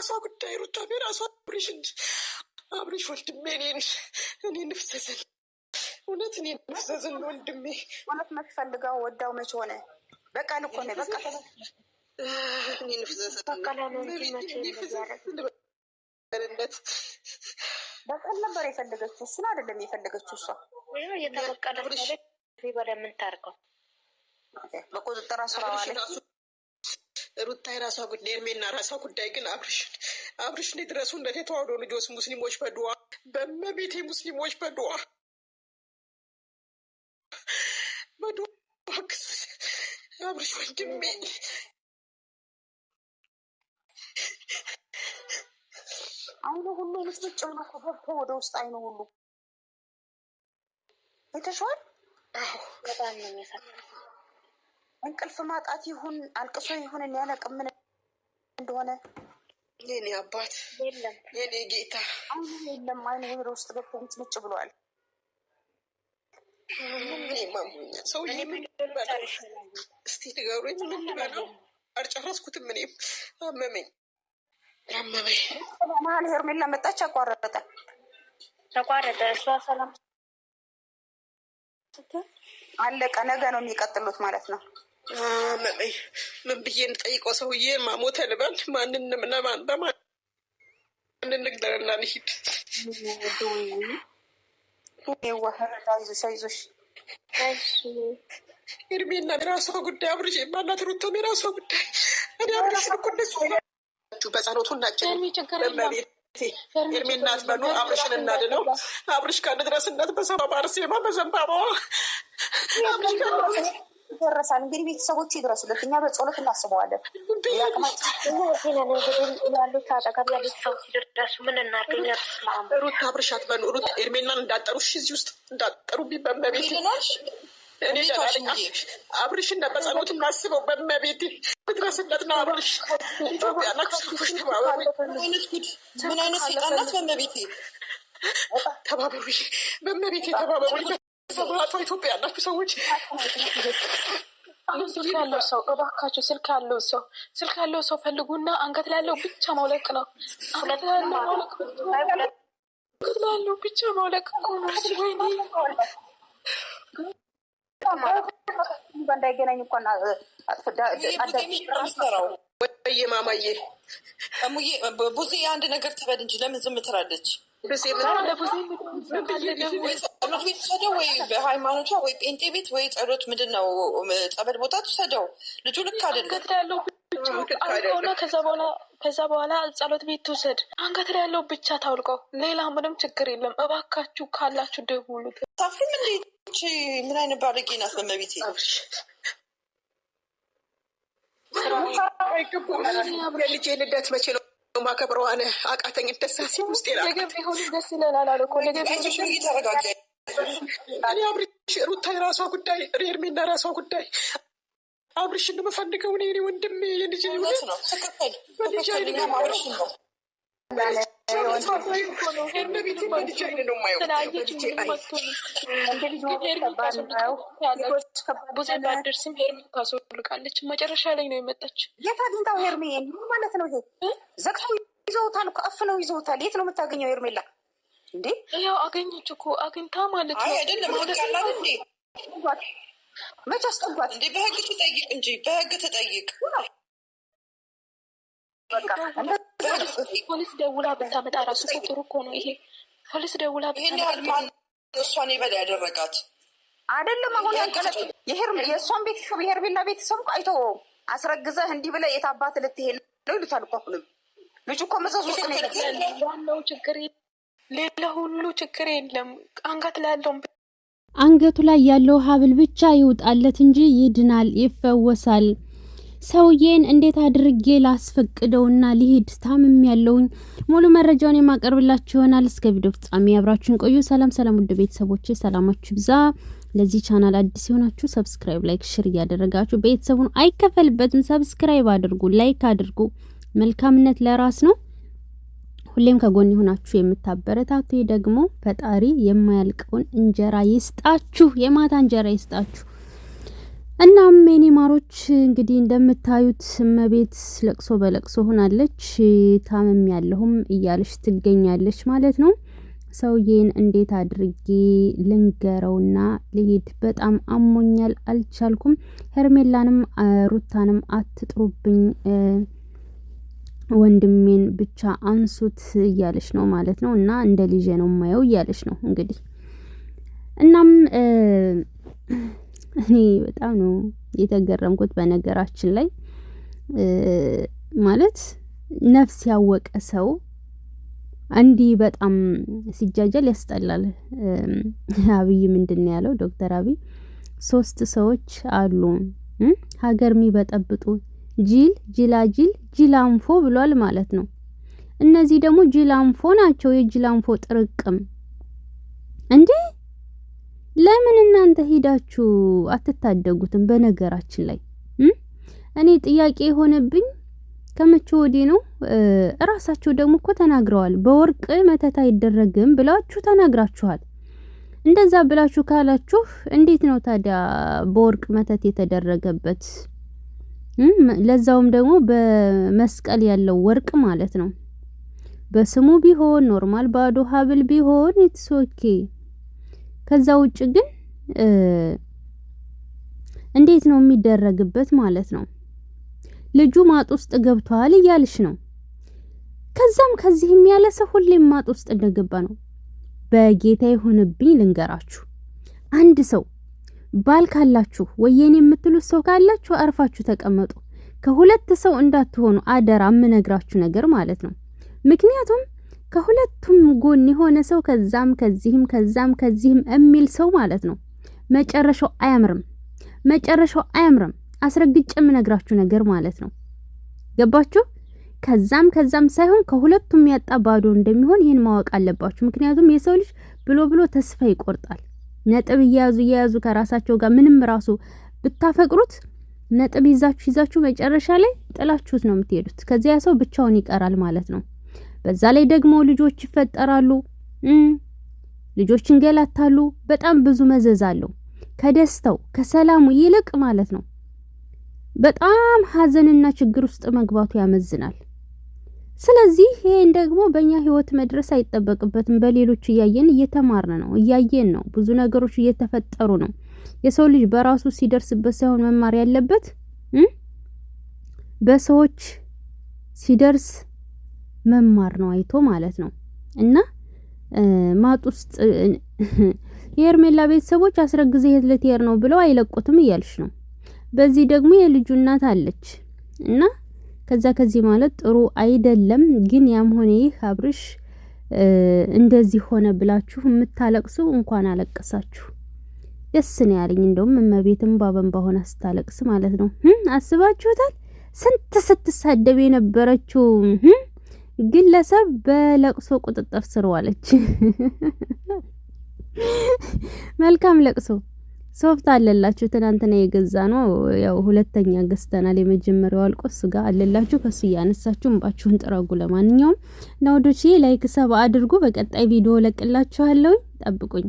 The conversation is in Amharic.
የራሷ ጉዳይ ሩታ የራሷ አብርሽ ወንድሜ እኔ ንፍሰስን እውነት እኔ ንፍሰስን ወንድሜ እውነት መፈልጋው ወዳው መች ሆነ በቃ ልኮ ነው በቃ እኔ ንፍሰስን በቀል ነበር የፈለገችው እሱን አይደለም የፈለገችው እሷ የተበቀለች በለ ምን ታርቀው በቁጥጥር ስራ ዋለ ሩታ የራሷ ጉዳይ ኤርሜና ራሷ ጉዳይ ግን አብርሽ ድረሱ እንደ ተዋህዶ ልጆች ሙስሊሞች በዱዓ በመቤቴ ሙስሊሞች በዱዓ አብርሽ ወንድሜ አይኑ ሁሉ ልስጭ ብሎ ገብቶ ወደ ውስጥ አይኑ ሁሉ የተሻለ በጣም ነው የሚያሳዝነው። እንቅልፍ ማጣት ይሁን አልቅሶ ይሁን የሚያለቅም ምን እንደሆነ የኔ አባት የለም የኔ ጌታ አይኑ የለም አይኑ ወደ ውስጥ ገብቶ ልስጭ ብሏል። ሰውዬ ምን ልበለው እስቲ ንገሩኝ። ምን ልበለው አልጨረስኩትም። እኔም አመመኝ። መሀል ሄርሜላ መጣች ተቋረጠ። እሷ ሰላም አለቀ። ነገ ነው የሚቀጥሉት ማለት ነው። አመመኝ። ምን ብዬ እንጠይቀው? ሰውዬ ማሞተ ልበል? ማንንም ለማን በማን እንግደርና ልሂድ? ይዞሽ ኤርሜና የራሷ ጉዳይ አብርሽ ማናት ሩቶም የራሷ ጉዳይ። እኔ አብርሽ እኮ እንደሱ በጸሎቱ እናችን ኤርሜናት በሉ አብርሽን እናድነው። አብርሽ ከንድረስነት በሰባ ባርሴማ በዘንባባዋ ይደረሳል። እንግዲህ ቤተሰቦቹ ይድረሱለት፣ እኛ በጸሎት እናስበዋለን። ያሉት አጠገብ ያሉት ሰዎች ሲደርሱ ምን እናገኛ? ሩት አብርሽ አትበሉ። ሩት ኤርሜናን እንዳጠሩሽ እዚህ ውስጥ እንዳጠሩ በመቤት እኔ አብርሽን በጸሎት እናስበው። በመቤት ድረስለት ነው አብርሽ። ኢትዮጵያ ናችሁ ሰዎች ተባበሩ። ምን አይነት ሰይጣናት! በመቤት ተባበሩ፣ በመቤት ተባበሩ። ሰባቷ ኢትዮጵያ ያላችሁ ሰዎች ስልክ ያለው ሰው እባካችሁ ስልክ ያለው ሰው ፈልጉና አንገት ላለው ብቻ ማውለቅ ነው። አንገት ላለው ብቻ ማውለቅ ነው። ወይኔ እንዳይገናኝ እንኳን ወይ ማማዬ እሙዬ ቡዜ አንድ ነገር ትበል እንጂ ለምን ዝም ትላለች? ጸሎት ቤት ትሰደው ወይ በሃይማኖቷ ወይ ጴንጤ ቤት ወይ ጸሎት ምንድን ነው ጸበል ቦታ ትሰደው። ልጁ ልክ አይደለም። ከዛ በኋላ ጸሎት ቤት ትውሰድ። አንገት ላይ ያለው ብቻ ታውልቀው። ሌላ ምንም ችግር የለም። እባካችሁ ካላችሁ ደውሉት። ታፍሪም እንዴ? ምን አይነት ባለጌ ናት? በመቤቴ የልጄ ልደት መቼ ነው ማከብረው? አነ አቃተኝ። ደስ ሲል ውስጥ ነገ ቢሆን ደስ ይለናል አለ እኮ። ነገ ቢሆን እየተረጋጋ እኔ አብርሽ ሩታ የራሷ ጉዳይ፣ ኤርሜና የራሷ ጉዳይ። አብርሽ እንደምፈልገው እኔ ወንድሜ የልጄ እውነት ነው። ትክክል ትክክል። አብርሽ ነው ብዙ ባደርስም ሄርሜ ታስወልቃለች። መጨረሻ ላይ ነው የመጣች። የት አግኝታው ሄርሜ ማለት ነው? ይሄ ዘግተው ይዘውታል እኮ አፍነው ይዘውታል። የት ነው የምታገኘው ሄርሜላ? እንዴ ያው አገኘች እኮ አግኝታ ማለት ነው። አይ አይደለም አውቃላት እንዴ? መች አስጠጓት እንዴ? በህግ ትጠይቅ እንጂ በህግ ትጠይቅ። ፖሊስ ደውላ ብታመጣ ራሱ ጥሩ እኮ ነው። ይሄ ፖሊስ ደውላ ይሄን ያህል ማን እሷን ይበል ያደረጋት አይደለም። አሁን ያንቀለጥ የእሷን ቤተሰብ የሄርሜላ ቤተሰብ እኮ አይቶ አስረግዘህ እንዲህ ብለህ የት አባት ልትሄድ ነው ይሉታል እኮ። አሁንም ልጁ እኮ መዘዙ ዋናው ችግር ሌላ ሁሉ ችግር የለም። አንገቱ ላይ ያለው ሀብል ብቻ ይውጣለት እንጂ ይድናል፣ ይፈወሳል። ሰውዬን እንዴት አድርጌ ላስፈቅደውና ሊሄድ ታምም ያለውኝ ሙሉ መረጃውን የማቀርብላችሁ ይሆናል። እስከ ቪዲዮ ፍጻሜ አብራችሁን ቆዩ። ሰላም ውድ ቤተሰቦቼ፣ ሰላማችሁ ብዛ። ለዚህ ቻናል አዲስ የሆናችሁ ሰብስክራይብ፣ ላይክ፣ ሼር እያደረጋችሁ ቤተሰቡን አይከፈልበትም። ሰብስክራይብ አድርጉ፣ ላይክ አድርጉ። መልካምነት ለራስ ነው። ሁሌም ከጎን ሆናችሁ የምታበረታቱ ደግሞ ፈጣሪ የማያልቀውን እንጀራ ይስጣችሁ፣ የማታ እንጀራ ይስጣችሁ። እናም የኔ ማሮች እንግዲህ እንደምታዩት እመቤት ለቅሶ በለቅሶ ሆናለች። ታመም ያለሁም እያለች ትገኛለች ማለት ነው። ሰውዬን እንዴት አድርጌ ልንገረውና ልሄድ? በጣም አሞኛል፣ አልቻልኩም። ሄርሜላንም ሩታንም አትጥሩብኝ፣ ወንድሜን ብቻ አንሱት እያለች ነው ማለት ነው። እና እንደ ልጄ ነው ማየው እያለች ነው እንግዲህ። እናም እኔ በጣም ነው የተገረምኩት በነገራችን ላይ ማለት ነፍስ ያወቀ ሰው እንዲህ በጣም ሲጃጃል ያስጠላል። አብይ ምንድን ነው ያለው? ዶክተር አብይ 3 ሰዎች አሉ ሀገር የሚበጠብጡ ጅላጅል ጅላንፎ ብሏል ማለት ነው። እነዚህ ደግሞ ጅላንፎ ናቸው፣ የጅላንፎ ጥርቅም። እንዴ ለምን እናንተ ሄዳችሁ አትታደጉትም? በነገራችን ላይ እኔ ጥያቄ የሆነብኝ ከመቼ ወዲህ ነው? እራሳቸው ደግሞ እኮ ተናግረዋል። በወርቅ መተት አይደረግም ብላችሁ ተናግራችኋል። እንደዛ ብላችሁ ካላችሁ እንዴት ነው ታዲያ በወርቅ መተት የተደረገበት? ለዛውም ደግሞ በመስቀል ያለው ወርቅ ማለት ነው። በስሙ ቢሆን ኖርማል ባዶ ሀብል ቢሆን ኢትስ ኦኬ። ከዛ ውጭ ግን እንዴት ነው የሚደረግበት ማለት ነው? ልጁ ማጥ ውስጥ ገብቷል እያልሽ ነው። ከዛም ከዚህም ያለ ሰው ሁሌም ማጥ ውስጥ እንደገባ ነው። በጌታ ይሁንብኝ ልንገራችሁ፣ አንድ ሰው ባል ካላችሁ ወየኔ የምትሉት ሰው ካላችሁ አርፋችሁ ተቀመጡ። ከሁለት ሰው እንዳትሆኑ አደራ፣ የምነግራችሁ ነገር ማለት ነው። ምክንያቱም ከሁለቱም ጎን የሆነ ሰው ከዛም ከዚህም ከዛም ከዚህም የሚል ሰው ማለት ነው መጨረሻው አያምርም። አስረግጬ የምነግራችሁ ነገር ማለት ነው። ገባችሁ? ከዛም ሳይሆን ከሁለቱም ያጣ ባዶ እንደሚሆን ይሄን ማወቅ አለባችሁ። ምክንያቱም የሰው ልጅ ብሎ ተስፋ ይቆርጣል። ነጥብ እየያዙ ከራሳቸው ጋር ምንም ራሱ ብታፈቅሩት ነጥብ ይዛችሁ መጨረሻ ላይ ጥላችሁት ነው የምትሄዱት። ከዚያ ሰው ብቻውን ይቀራል ማለት ነው። በዛ ላይ ደግሞ ልጆች ይፈጠራሉ፣ ልጆች እንገላታሉ። በጣም ብዙ መዘዝ አለው። ከደስታው ከሰላሙ ይልቅ ማለት ነው በጣም ሀዘንና ችግር ውስጥ መግባቱ ያመዝናል። ስለዚህ ይሄን ደግሞ በእኛ ህይወት መድረስ አይጠበቅበትም። በሌሎች እየተማርን ነው፣ እያየን ነው። ብዙ ነገሮች እየተፈጠሩ ነው። የሰው ልጅ በራሱ ሲደርስበት ሳይሆን መማር ያለበት በሰዎች ሲደርስ መማር ነው፣ አይቶ ማለት ነው። እና ማጥ ውስጥ የሄርሜላ ቤተሰቦች አስረግዘ የት ልትሄድ ነው ብለው አይለቁትም እያልሽ ነው። በዚህ ደግሞ የልጁ እናት አለች እና ከዚህ ማለት ጥሩ አይደለም። ግን ያም ሆነ ይህ አብርሽ እንደዚህ ሆነ ብላችሁ የምታለቅሱ እንኳን አለቀሳችሁ። ደስ ነው ያለኝ። እንደውም እመቤትም ባበንባ ሆና ስታለቅስ ማለት ነው። አስባችሁታል? ስንት ስትሳደብ የነበረችው ግለሰብ በለቅሶ ቁጥጥር ስር ዋለች። መልካም ለቅሶ ሶፍት አለላችሁ። ትናንትና የገዛ ነው ያው ሁለተኛ ገዝተናል። የመጀመሪያው አልቆ እሱ ጋር አለላችሁ። ከሱ ያነሳችሁ እንባችሁን ጥረጉ። ለማንኛውም ናውዶቼ ላይክ ሰብ አድርጉ። በቀጣይ ቪዲዮ ለቅላችኋለሁ። ጠብቁኝ።